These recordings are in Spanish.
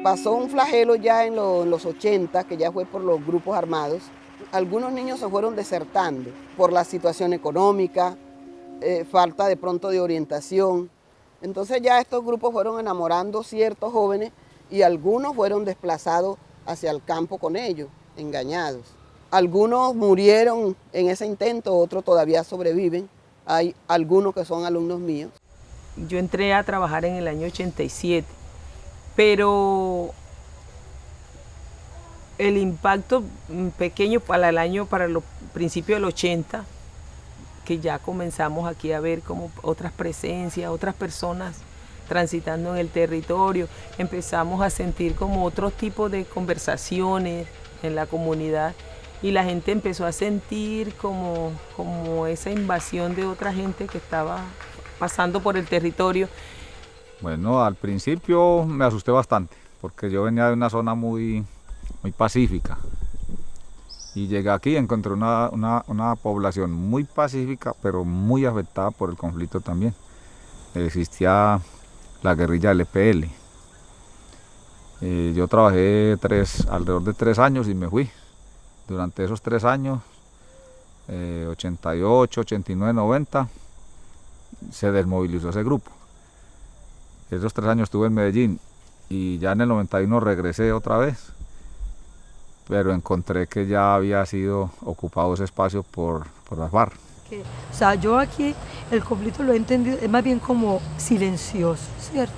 Pasó un flagelo ya en los 80, que ya fue por los grupos armados. Algunos niños se fueron desertando por la situación económica, falta de pronto de orientación. Entonces ya estos grupos fueron enamorando ciertos jóvenes y algunos fueron desplazados hacia el campo con ellos, engañados. Algunos murieron en ese intento, otros todavía sobreviven. Hay algunos que son alumnos míos. Yo entré a trabajar en el año 87, pero el impacto pequeño para los principios del 80, que ya comenzamos aquí a ver como otras presencias, otras personas transitando en el territorio, empezamos a sentir como otro tipo de conversaciones en la comunidad y la gente empezó a sentir como esa invasión de otra gente que estaba pasando por el territorio. Bueno, al principio me asusté bastante porque yo venía de una zona muy pacífica y llegué aquí y encontré una población muy pacífica pero muy afectada por el conflicto también. Existía la guerrilla del EPL. Yo trabajé alrededor de 3 años y me fui. Durante esos 3 años, 88, 89, 90, se desmovilizó ese grupo. Esos 3 años estuve en Medellín y ya en el 91 regresé otra vez, pero encontré que ya había sido ocupado ese espacio por las FARC. O sea, yo aquí el conflicto lo he entendido, es más bien como silencioso, ¿cierto?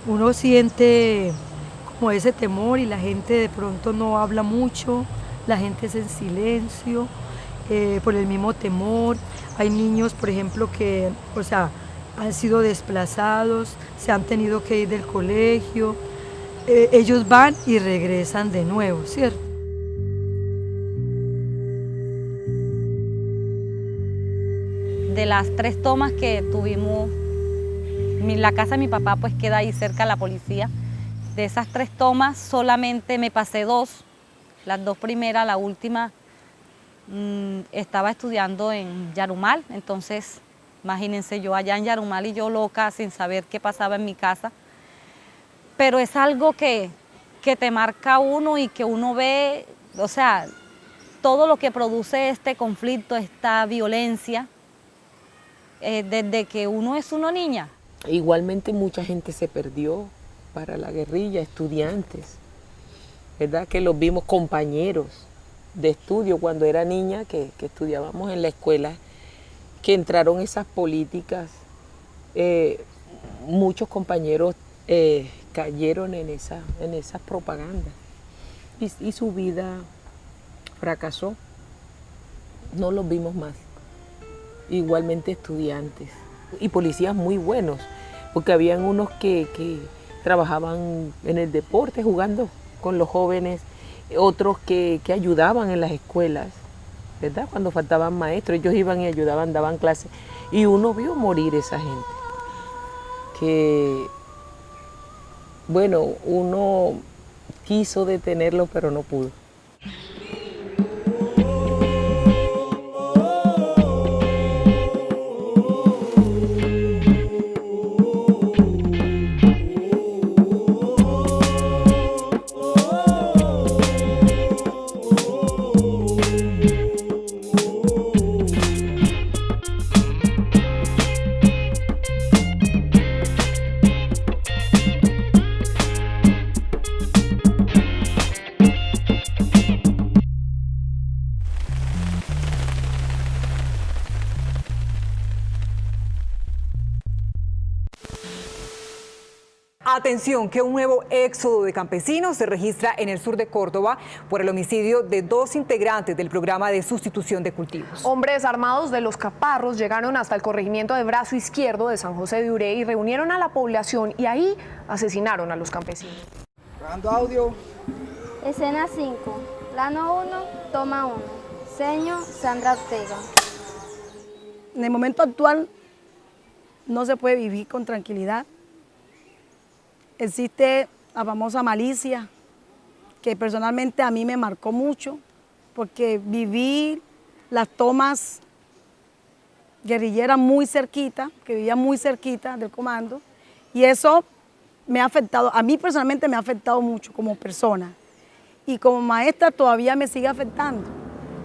Uno siente como ese temor y la gente de pronto no habla mucho, la gente es en silencio, por el mismo temor. Hay niños, por ejemplo, que, o sea, han sido desplazados, se han tenido que ir del colegio, ellos van y regresan de nuevo, ¿cierto? De las 3 tomas que tuvimos, la casa de mi papá pues queda ahí cerca de la policía. De esas 3 tomas solamente me pasé 2, las 2 primeras, la última estaba estudiando en Yarumal, entonces imagínense yo allá en Yarumal y yo loca sin saber qué pasaba en mi casa. Pero es algo que te marca uno y que uno ve, o sea, todo lo que produce este conflicto, esta violencia, desde que uno es una niña. Igualmente mucha gente se perdió para la guerrilla, estudiantes, ¿verdad? Que los vimos compañeros de estudio cuando era niña, que estudiábamos en la escuela, que entraron esas políticas, muchos compañeros cayeron en esas propagandas y su vida fracasó, no los vimos más. Igualmente estudiantes y policías muy buenos, porque habían unos que trabajaban en el deporte jugando con los jóvenes, otros que ayudaban en las escuelas, ¿verdad? Cuando faltaban maestros, ellos iban y ayudaban, daban clases, y uno vio morir esa gente, que bueno, uno quiso detenerlo pero no pudo. Atención, que un nuevo éxodo de campesinos se registra en el sur de Córdoba por el homicidio de 2 integrantes del programa de sustitución de cultivos. Hombres armados de los Caparros llegaron hasta el corregimiento de Brazo Izquierdo de San José de Uré y reunieron a la población y ahí asesinaron a los campesinos. Grabando audio. Escena 5, plano 1, toma 1. Seño, Sandra Ortega. En el momento actual no se puede vivir con tranquilidad. Existe la famosa malicia, que personalmente a mí me marcó mucho, porque viví las tomas guerrilleras muy cerquita, que vivía muy cerquita del comando, y eso me ha afectado, a mí personalmente me ha afectado mucho como persona y como maestra todavía me sigue afectando.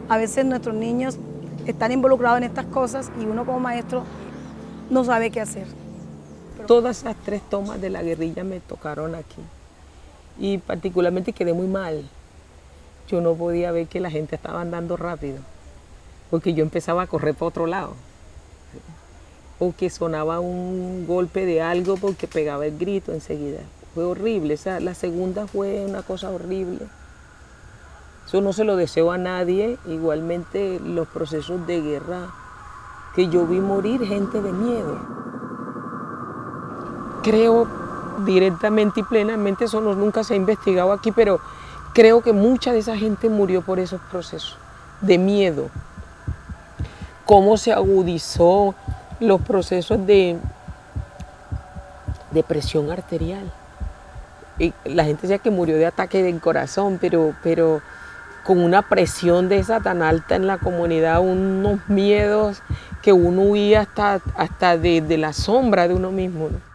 A veces nuestros niños están involucrados en estas cosas y uno como maestro no sabe qué hacer. Todas esas 3 tomas de la guerrilla me tocaron aquí y particularmente quedé muy mal. Yo no podía ver que la gente estaba andando rápido porque yo empezaba a correr para otro lado o que sonaba un golpe de algo porque pegaba el grito enseguida. Fue horrible, la segunda fue una cosa horrible. Eso no se lo deseo a nadie, igualmente los procesos de guerra que yo vi morir gente de miedo. Creo directamente y plenamente, eso nunca se ha investigado aquí, pero creo que mucha de esa gente murió por esos procesos de miedo. Cómo se agudizó los procesos de presión arterial. Y la gente decía que murió de ataque del corazón, pero con una presión de esa tan alta en la comunidad, unos miedos que uno huía hasta de la sombra de uno mismo, ¿no?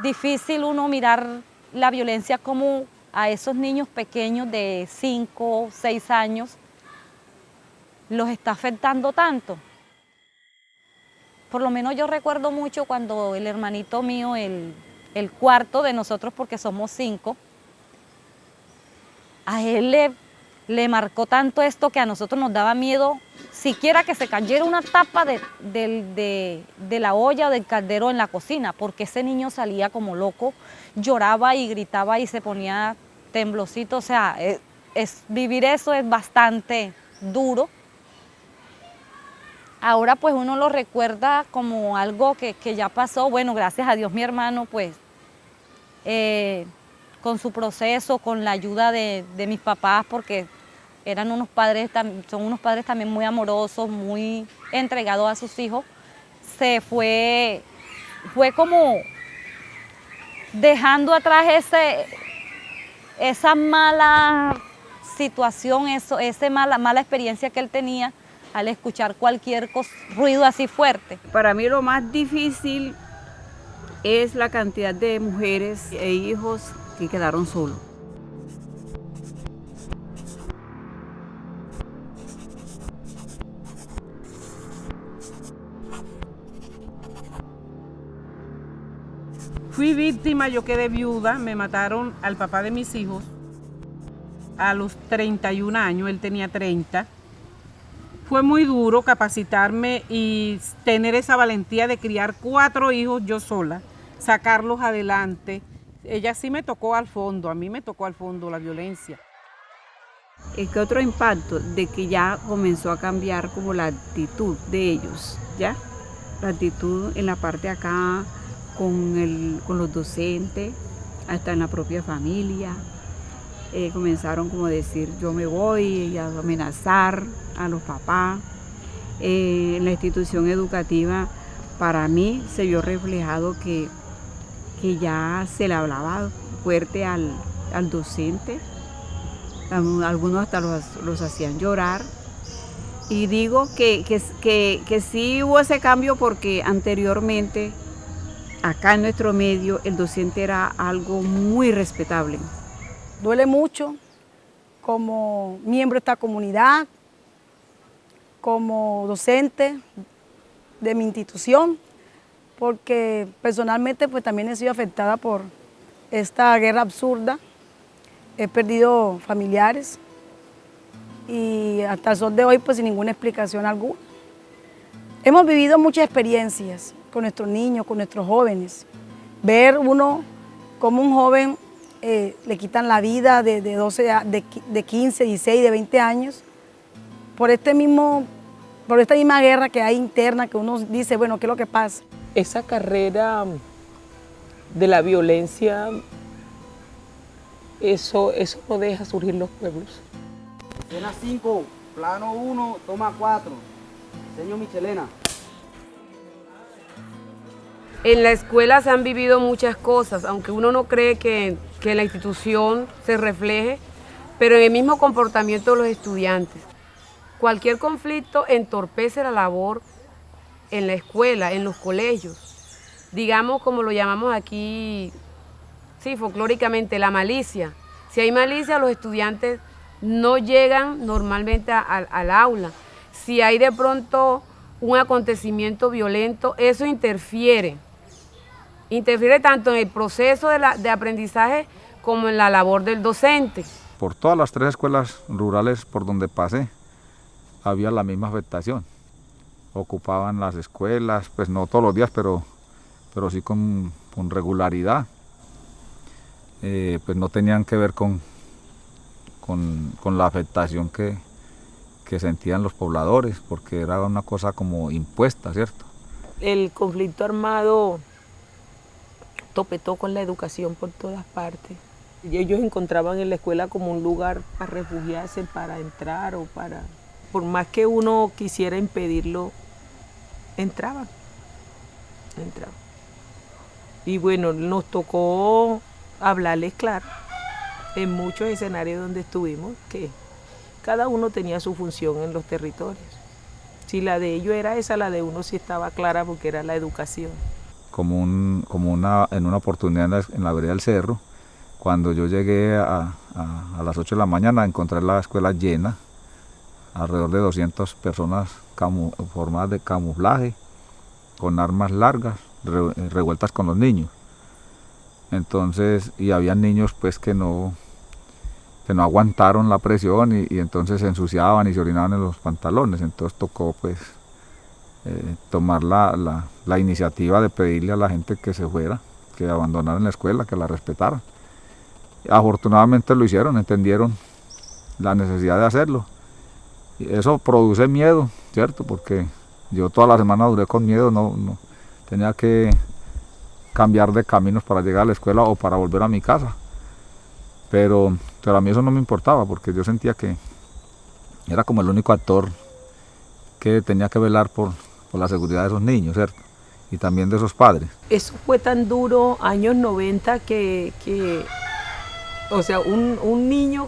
Difícil uno mirar la violencia como a esos niños pequeños de 5, 6 años los está afectando tanto. Por lo menos yo recuerdo mucho cuando el hermanito mío, el cuarto de nosotros, porque somos 5, a él le marcó tanto esto que a nosotros nos daba miedo siquiera que se cayera una tapa de la olla o del caldero en la cocina, porque ese niño salía como loco, lloraba y gritaba y se ponía temblosito. O sea, vivir eso es bastante duro. Ahora pues uno lo recuerda como algo que ya pasó. Bueno, gracias a Dios mi hermano pues con su proceso, con la ayuda de mis papás, porque son unos padres también muy amorosos, muy entregados a sus hijos, fue como dejando atrás esa mala situación, esa mala experiencia que él tenía al escuchar cualquier ruido así fuerte. Para mí lo más difícil es la cantidad de mujeres e hijos que quedaron solos. Fui víctima, yo quedé viuda, me mataron al papá de mis hijos a los 31 años, él tenía 30. Fue muy duro capacitarme y tener esa valentía de criar 4 hijos yo sola, sacarlos adelante. Ella sí me tocó al fondo, a mí me tocó al fondo la violencia. Es que otro impacto de que ya comenzó a cambiar como la actitud de ellos, ¿ya? La actitud en la parte acá, con los docentes, hasta en la propia familia. Comenzaron como a decir yo me voy y a amenazar a los papás. En la institución educativa para mí se vio reflejado que ya se le hablaba fuerte al docente, algunos hasta los hacían llorar. Y digo que sí hubo ese cambio porque anteriormente acá en nuestro medio el docente era algo muy respetable. Duele mucho como miembro de esta comunidad, como docente de mi institución, porque personalmente pues también he sido afectada por esta guerra absurda. He perdido familiares y hasta el sol de hoy pues sin ninguna explicación alguna. Hemos vivido muchas experiencias con nuestros niños, con nuestros jóvenes. Ver uno como un joven le quitan la vida de 15, 16, de 20 años por esta misma guerra que hay interna, que uno dice, bueno, ¿qué es lo que pasa? Esa carrera de la violencia, eso no deja surgir los pueblos. Escena 5, plano 1, toma 4. Señor Michelena. En la escuela se han vivido muchas cosas, aunque uno no cree que la institución se refleje, pero en el mismo comportamiento de los estudiantes. Cualquier conflicto entorpece la labor en la escuela, en los colegios. digamos como lo llamamos aquí, sí, folclóricamente, la malicia. Si hay malicia, los estudiantes no llegan normalmente al aula. Si hay de pronto un acontecimiento violento, eso interfiere tanto en el proceso de aprendizaje como en la labor del docente. Por todas las 3 escuelas rurales por donde pasé, había la misma afectación. Ocupaban las escuelas, pues no todos los días, pero sí con regularidad. Pues no tenían que ver con la afectación que sentían los pobladores, porque era una cosa como impuesta, ¿cierto? El conflicto armado topetó con la educación por todas partes. Y ellos encontraban en la escuela como un lugar para refugiarse, para entrar o para... Por más que uno quisiera impedirlo, entraban. Y bueno, nos tocó hablarles claro en muchos escenarios donde estuvimos que cada uno tenía su función en los territorios. Si la de ellos era esa, la de uno sí estaba clara porque era la educación. En una oportunidad en la vereda del Cerro, cuando yo llegué a las 8 de la mañana, encontré la escuela llena, alrededor de 200 personas formadas de camuflaje, con armas largas, revueltas con los niños. Entonces, y había niños pues que no aguantaron la presión y entonces se ensuciaban y se orinaban en los pantalones. Entonces tocó pues tomar la iniciativa de pedirle a la gente que se fuera, que abandonaran la escuela, que la respetaran. Afortunadamente lo hicieron, entendieron la necesidad de hacerlo. Y eso produce miedo, ¿cierto? Porque yo toda la semana duré con miedo, no tenía que cambiar de caminos para llegar a la escuela o para volver a mi casa. Pero a mí eso no me importaba, porque yo sentía que era como el único actor que tenía que velar por la seguridad de esos niños, ¿cierto? Y también de esos padres. Eso fue tan duro, años 90, o sea, un niño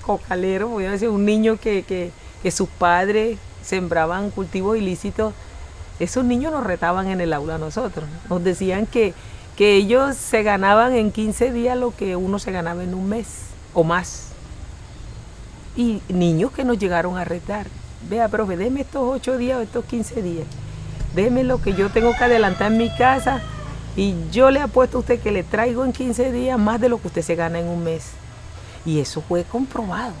cocalero, voy a decir, un niño que sus padres sembraban cultivos ilícitos, esos niños nos retaban en el aula a nosotros. Nos decían que ellos se ganaban en 15 días lo que uno se ganaba en un mes o más. Y niños que nos llegaron a retar. Vea, profe, déjeme estos 8 días o estos 15 días. Déjeme lo que yo tengo que adelantar en mi casa y yo le apuesto a usted que le traigo en 15 días más de lo que usted se gana en un mes. Y eso fue comprobado.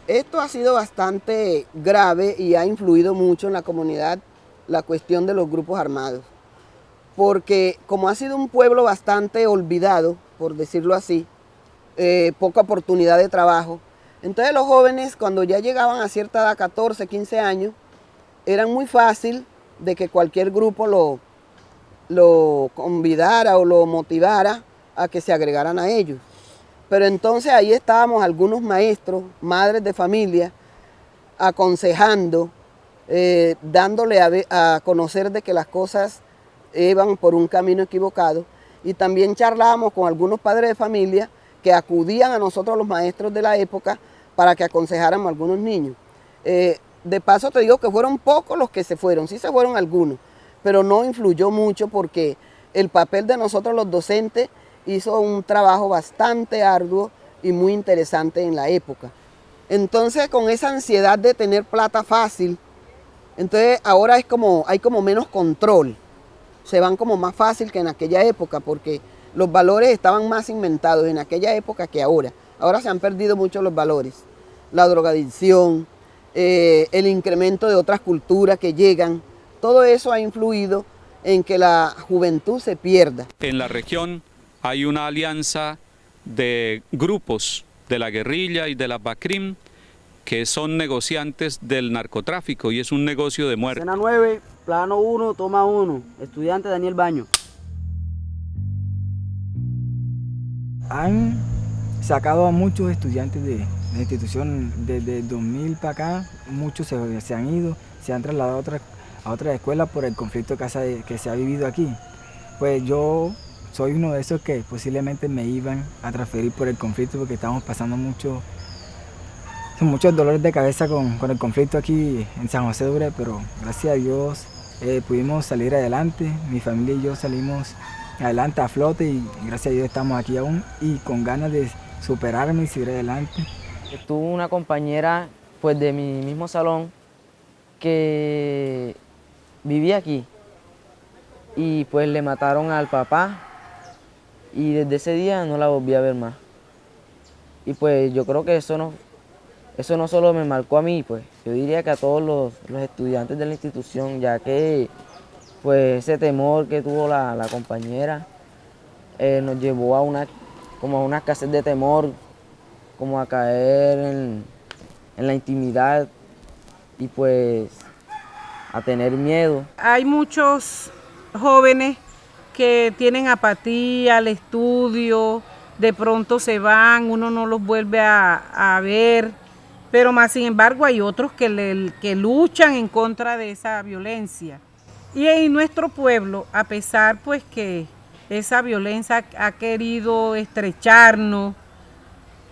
Esto ha sido bastante grave y ha influido mucho en la comunidad la cuestión de los grupos armados. Porque como ha sido un pueblo bastante olvidado, por decirlo así, poca oportunidad de trabajo, entonces los jóvenes cuando ya llegaban a cierta edad, 14, 15 años, era muy fácil de que cualquier grupo lo convidara o lo motivara a que se agregaran a ellos. Pero entonces ahí estábamos algunos maestros, madres de familia, aconsejando, dándole a conocer de que las cosas iban por un camino equivocado. Y también charlábamos con algunos padres de familia que acudían a nosotros los maestros de la época para que aconsejáramos a algunos niños. De paso te digo que fueron pocos los que se fueron, sí se fueron algunos, pero no influyó mucho porque el papel de nosotros los docentes hizo un trabajo bastante arduo y muy interesante en la época. Entonces con esa ansiedad de tener plata fácil, entonces ahora hay como menos control, se van como más fácil que en aquella época porque los valores estaban más inventados en aquella época que ahora. Ahora se han perdido mucho los valores, la drogadicción, el incremento de otras culturas que llegan, todo eso ha influido en que la juventud se pierda. En la región hay una alianza de grupos de la guerrilla y de la BACRIM que son negociantes del narcotráfico y es un negocio de muerte. Escena 9, plano 1, toma 1, estudiante Daniel Baño. Han sacado a muchos estudiantes de la institución desde 2000 para acá, muchos se han ido, se han trasladado a otras escuelas por el conflicto que se ha vivido aquí. Pues yo soy uno de esos que posiblemente me iban a transferir por el conflicto porque estamos pasando muchos dolores de cabeza con el conflicto aquí en San José de Urey, pero gracias a Dios pudimos salir adelante, mi familia y yo salimos adelante a flote y gracias a Dios estamos aquí aún y con ganas de superarme y seguir adelante. Tuve una compañera pues de mi mismo salón que vivía aquí y pues le mataron al papá y desde ese día no la volví a ver más. Y pues yo creo que eso no solo me marcó a mí, pues yo diría que a todos los estudiantes de la institución, ya que pues ese temor que tuvo la compañera nos llevó a una escasez de temor, como a caer en la intimidad y pues a tener miedo. Hay muchos jóvenes que tienen apatía al estudio, de pronto se van, uno no los vuelve a ver, pero más sin embargo hay otros que luchan en contra de esa violencia. Y en nuestro pueblo, a pesar pues que esa violencia ha querido estrecharnos,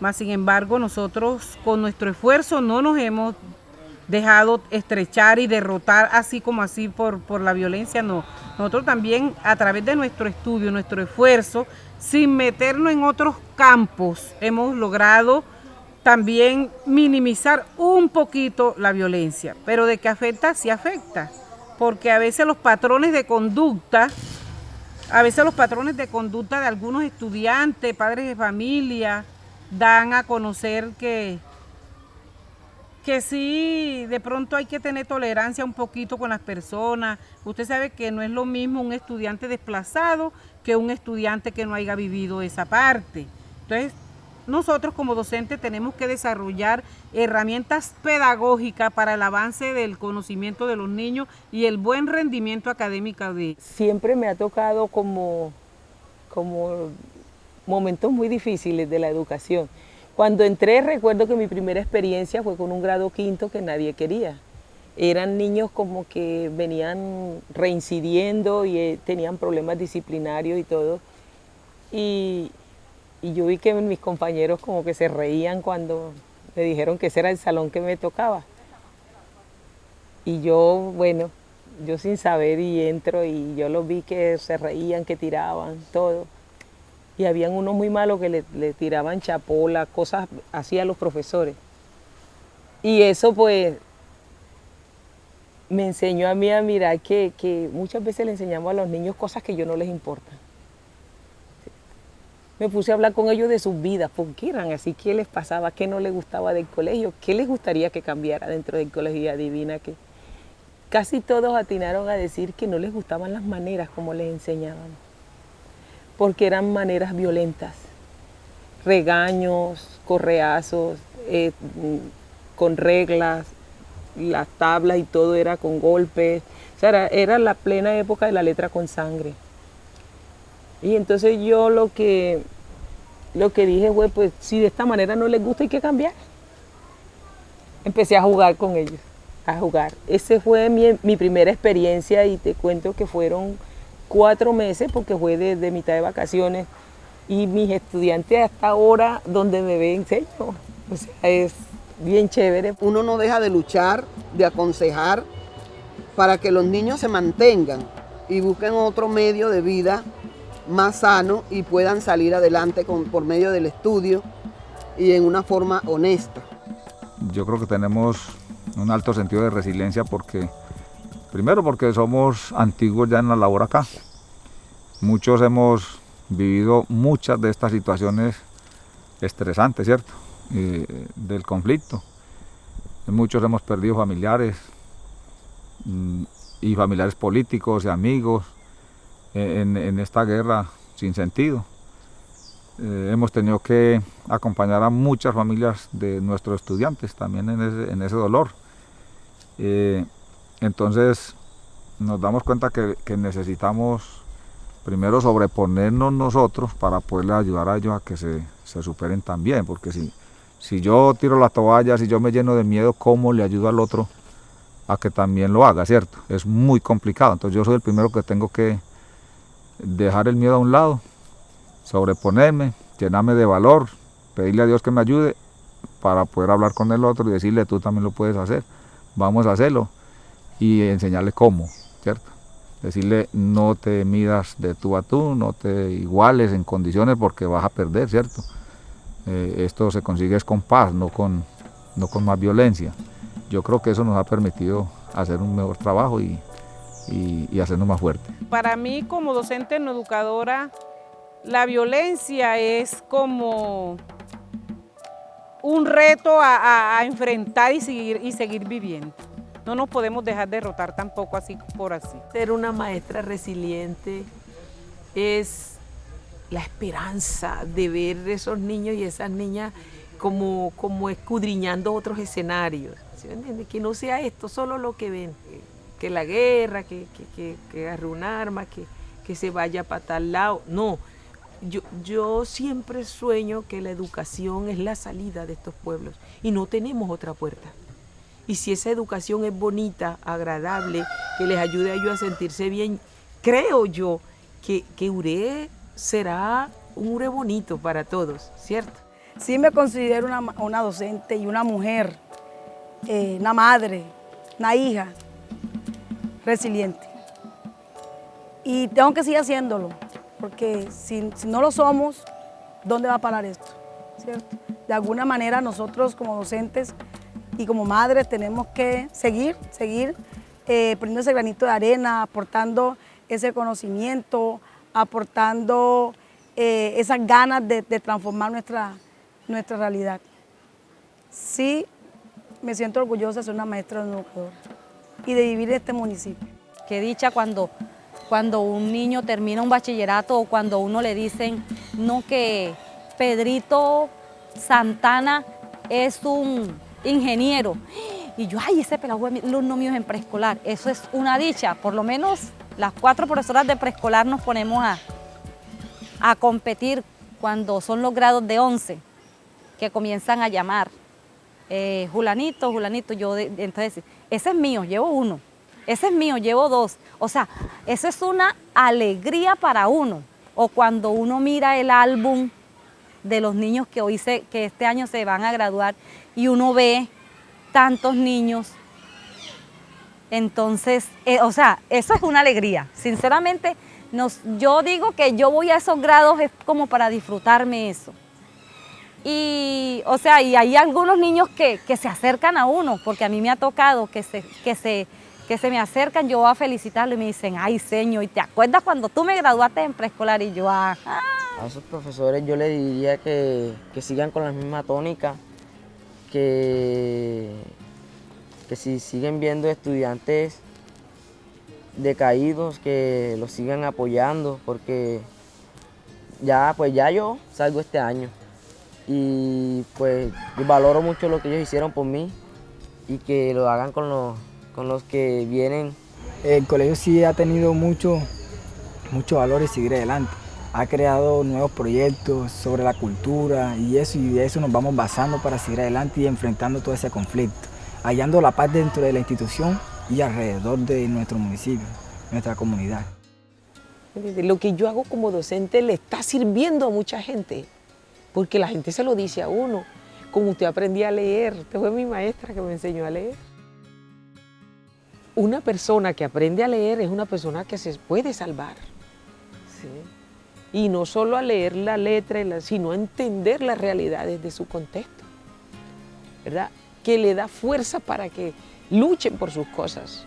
más sin embargo nosotros con nuestro esfuerzo no nos hemos dejado estrechar y derrotar así como así por la violencia, no. Nosotros también a través de nuestro estudio, nuestro esfuerzo, sin meternos en otros campos, hemos logrado también minimizar un poquito la violencia, pero de que afecta, sí afecta, porque a veces los patrones de conducta de algunos estudiantes, padres de familia, dan a conocer que sí, de pronto hay que tener tolerancia un poquito con las personas. Usted sabe que no es lo mismo un estudiante desplazado que un estudiante que no haya vivido esa parte. Entonces, nosotros como docentes tenemos que desarrollar herramientas pedagógicas para el avance del conocimiento de los niños y el buen rendimiento académico de ellos. Siempre me ha tocado como momentos muy difíciles de la educación. Cuando entré recuerdo que mi primera experiencia fue con un grado quinto que nadie quería. Eran niños como que venían reincidiendo y tenían problemas disciplinarios y todo. Y yo vi que mis compañeros como que se reían cuando me dijeron que ese era el salón que me tocaba. Y yo, bueno, yo sin saber y entro y yo los vi que se reían, que tiraban, todo. Y habían unos muy malos que le tiraban chapola, cosas así a los profesores. Y eso pues me enseñó a mí a mirar que muchas veces le enseñamos a los niños cosas que a ellos no les importan. Me puse a hablar con ellos de sus vidas, por qué eran así, qué les pasaba, qué no les gustaba del colegio, qué les gustaría que cambiara dentro del colegio. Y adivina que casi todos atinaron a decir que no les gustaban las maneras como les enseñábamos, porque eran maneras violentas, regaños, correazos, con reglas, las tablas y todo era con golpes. O sea, era la plena época de la letra con sangre. Y entonces yo lo que dije fue, pues si de esta manera no les gusta hay que cambiar. Empecé a jugar con ellos, a jugar. Esa fue mi primera experiencia y te cuento que fueron 4 meses porque fue de mitad de vacaciones y mis estudiantes hasta ahora donde me ven, ¿sí? O sea, es bien chévere. Uno no deja de luchar, de aconsejar para que los niños se mantengan y busquen otro medio de vida más sano y puedan salir adelante por medio del estudio y en una forma honesta. Yo creo que tenemos un alto sentido de resiliencia primero porque somos antiguos ya en la labor acá. Muchos hemos vivido muchas de estas situaciones estresantes, ¿cierto? Del conflicto. Muchos hemos perdido familiares y familiares políticos y amigos en esta guerra sin sentido. Hemos tenido que acompañar a muchas familias de nuestros estudiantes también en ese dolor. Entonces nos damos cuenta que necesitamos primero sobreponernos nosotros para poderles ayudar a ellos a que se superen también, porque si yo tiro la toalla, si yo me lleno de miedo, ¿cómo le ayudo al otro a que también lo haga, cierto? Es muy complicado. Entonces yo soy el primero que tengo que dejar el miedo a un lado, sobreponerme, llenarme de valor, pedirle a Dios que me ayude para poder hablar con el otro y decirle, tú también lo puedes hacer, vamos a hacerlo y enseñarle cómo, ¿cierto? Decirle, no te midas de tú a tú, no te iguales en condiciones porque vas a perder, ¿cierto? Esto se consigue es con paz, no con más violencia. Yo creo que eso nos ha permitido hacer un mejor trabajo y hacernos más fuertes. Para mí, como docente no educadora, la violencia es como un reto a enfrentar y seguir viviendo. No nos podemos dejar derrotar tampoco así por así. Ser una maestra resiliente es la esperanza de ver esos niños y esas niñas como escudriñando otros escenarios. ¿Sí me entiende? Que no sea esto solo lo que ven, que la guerra, que agarre un arma, que se vaya para tal lado. No, yo siempre sueño que la educación es la salida de estos pueblos y no tenemos otra puerta. Y si esa educación es bonita, agradable, que les ayude a ellos a sentirse bien, creo yo que URE será un URE bonito para todos, ¿cierto? Sí me considero una docente y una mujer, una madre, una hija resiliente. Y tengo que seguir haciéndolo, porque si no lo somos, ¿dónde va a parar esto? ¿Cierto? De alguna manera nosotros como docentes y como madres tenemos que seguir poniendo ese granito de arena, aportando ese conocimiento, aportando esas ganas de transformar nuestra realidad. Sí, me siento orgullosa de ser una maestra educadora y de vivir en este municipio. Qué dicha cuando un niño termina un bachillerato o cuando uno le dicen, no, que Pedrito Santana es un ingeniero. Y yo, ay, ese pelado es alumno mío en preescolar. Eso es una dicha. Por lo menos las 4 profesoras de preescolar nos ponemos a competir cuando son los grados de 11, que comienzan a llamar. Julanito, entonces, ese es mío, llevo 1. Ese es mío, llevo 2. O sea, eso es una alegría para uno. O cuando uno mira el álbum de los niños que este año se van a graduar y uno ve tantos niños, entonces, o sea, eso es una alegría. Sinceramente, yo digo que yo voy a esos grados es como para disfrutarme eso. Y, o sea, y hay algunos niños que se acercan a uno, porque a mí me ha tocado que se me acercan, yo voy a felicitarlo y me dicen, ay, señor, ¿y te acuerdas cuando tú me graduaste en preescolar? Y yo, ajá. A esos profesores yo les diría que sigan con la misma tónica, que si siguen viendo estudiantes decaídos, que los sigan apoyando, porque ya yo salgo este año y pues yo valoro mucho lo que ellos hicieron por mí y que lo hagan con los que vienen. El colegio sí ha tenido mucho valor y seguir adelante. Ha creado nuevos proyectos sobre la cultura y de eso nos vamos basando para seguir adelante y enfrentando todo ese conflicto, hallando la paz dentro de la institución y alrededor de nuestro municipio, nuestra comunidad. Lo que yo hago como docente le está sirviendo a mucha gente, porque la gente se lo dice a uno, como usted aprendí a leer, usted fue mi maestra que me enseñó a leer. Una persona que aprende a leer es una persona que se puede salvar, ¿sí? Y no solo a leer la letra, sino a entender las realidades de su contexto, ¿verdad? Que le da fuerza para que luchen por sus cosas,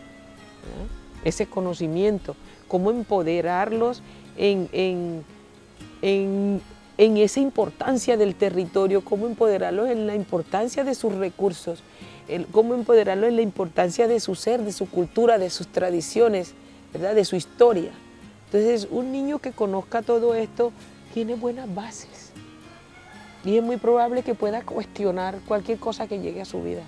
¿verdad? Ese conocimiento, cómo empoderarlos en esa importancia del territorio, cómo empoderarlos en la importancia de sus recursos, cómo empoderarlos en la importancia de su ser, de su cultura, de sus tradiciones, ¿verdad? De su historia. Entonces, un niño que conozca todo esto tiene buenas bases y es muy probable que pueda cuestionar cualquier cosa que llegue a su vida.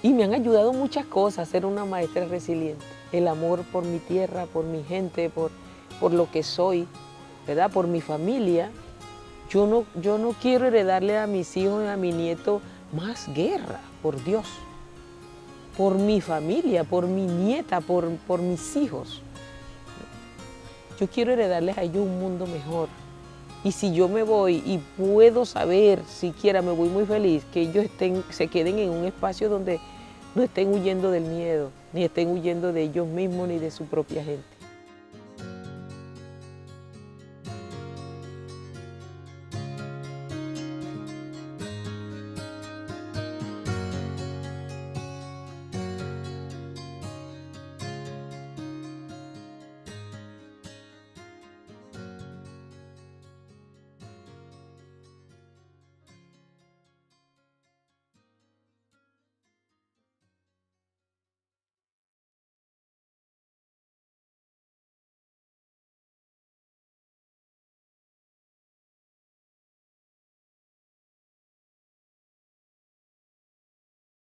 Y me han ayudado muchas cosas a ser una maestra resiliente. El amor por mi tierra, por mi gente, por lo que soy, ¿verdad? Por mi familia. Yo no quiero heredarle a mis hijos y a mi nieto más guerra, por Dios. Por mi familia, por mi nieta, por mis hijos. Yo quiero heredarles a ellos un mundo mejor. Y si yo me voy y puedo saber, siquiera me voy muy feliz, que ellos se queden en un espacio donde no estén huyendo del miedo, ni estén huyendo de ellos mismos ni de su propia gente.